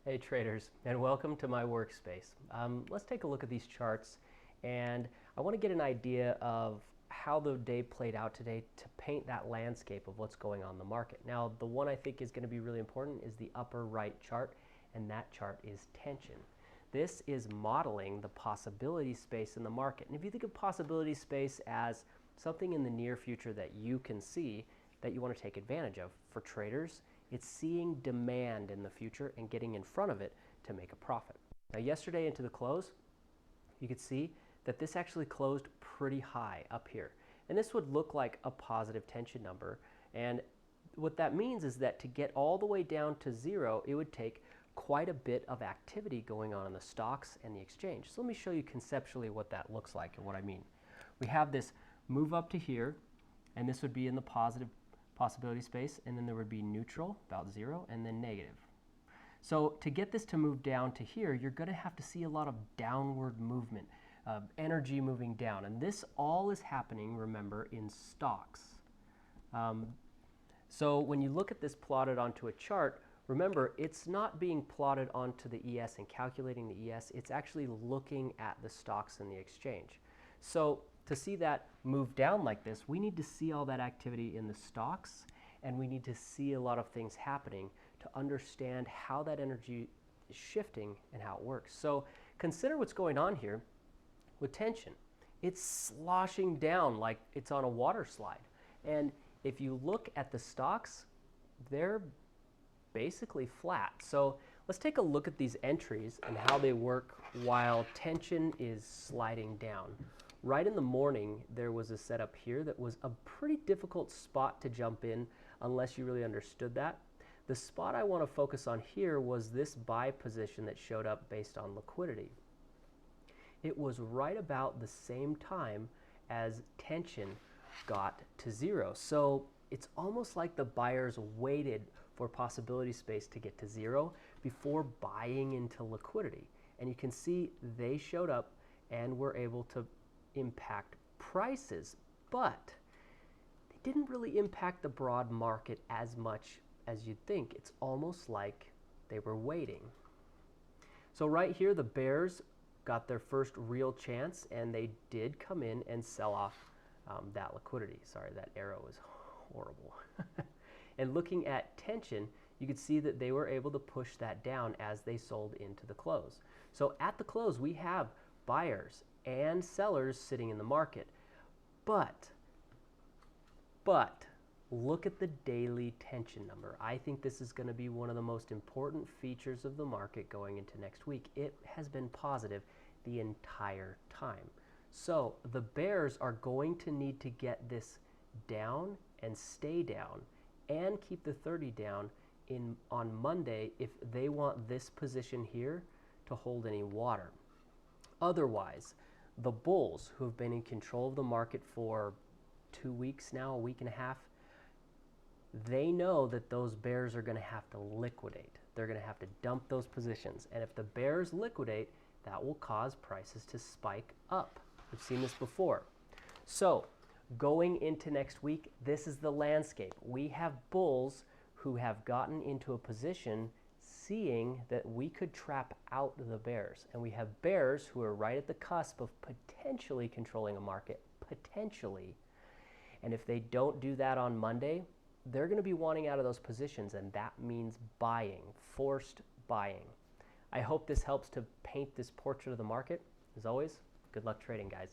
Hey traders, and welcome to my workspace. Let's take a look at these charts, and I want to get an idea of how the day played out today to paint that landscape of what's going on in the market. Now, the one I think is going to be really important is the upper right chart, and that chart is tension. This is modeling the possibility space in the market. And if you think of possibility space as something in the near future that you can see that you want to take advantage of, for traders, it's seeing demand in the future and getting in front of it to make a profit. Now, yesterday into the close, you could see that this actually closed pretty high up here. And this would look like a positive tension number. And what that means is that to get all the way down to zero, it would take quite a bit of activity going on in the stocks and the exchange. So let me show you conceptually what that looks like and what I mean. We have this move up to here, and this would be in the positive possibility space, and then there would be neutral, about zero, and then negative. So to get this to move down to here, you're going to have to see a lot of downward movement, energy moving down. And this all is happening, remember, in stocks. So when you look at this plotted onto a chart, remember, it's not being plotted onto the ES and calculating the ES. It's actually looking at the stocks and the exchange. So to see that move down like this, we need to see all that activity in the stocks, and we need to see a lot of things happening to understand how that energy is shifting and how it works. So consider what's going on here with tension. It's sloshing down like it's on a water slide. And if you look at the stocks, they're basically flat. So let's take a look at these entries and how they work while tension is sliding down. Right in the morning, there was a setup here that was a pretty difficult spot to jump in unless you really understood that. The spot I want to focus on here was this buy position that showed up based on liquidity. It was right about the same time as tension got to zero. So it's almost like the buyers waited for possibility space to get to zero before buying into liquidity. And you can see they showed up and were able to impact prices, but they didn't really impact the broad market as much as you'd think. It's almost like they were waiting. So right here, the bears got their first real chance, and they did come in and sell off that liquidity. Sorry, that arrow is horrible. And looking at tension, you could see that they were able to push that down as they sold into the close. So at the close, we have buyers and sellers sitting in the market. But look at the daily tension number. I think this is going to be one of the most important features of the market going into next week. It has been positive the entire time. So the bears are going to need to get this down and stay down and keep the 30 down on Monday if they want this position here to hold any water. Otherwise, the bulls, who have been in control of the market for 2 weeks now, a week and a half, they know that those bears are going to have to liquidate. They're going to have to dump those positions. And if the bears liquidate, that will cause prices to spike up. We've seen this before. So going into next week, this is the landscape. We have bulls who have gotten into a position seeing that we could trap out the bears. And we have bears who are right at the cusp of potentially controlling a market, potentially. And if they don't do that on Monday, they're going to be wanting out of those positions, and that means buying, forced buying. I hope this helps to paint this portrait of the market. As always, good luck trading, guys.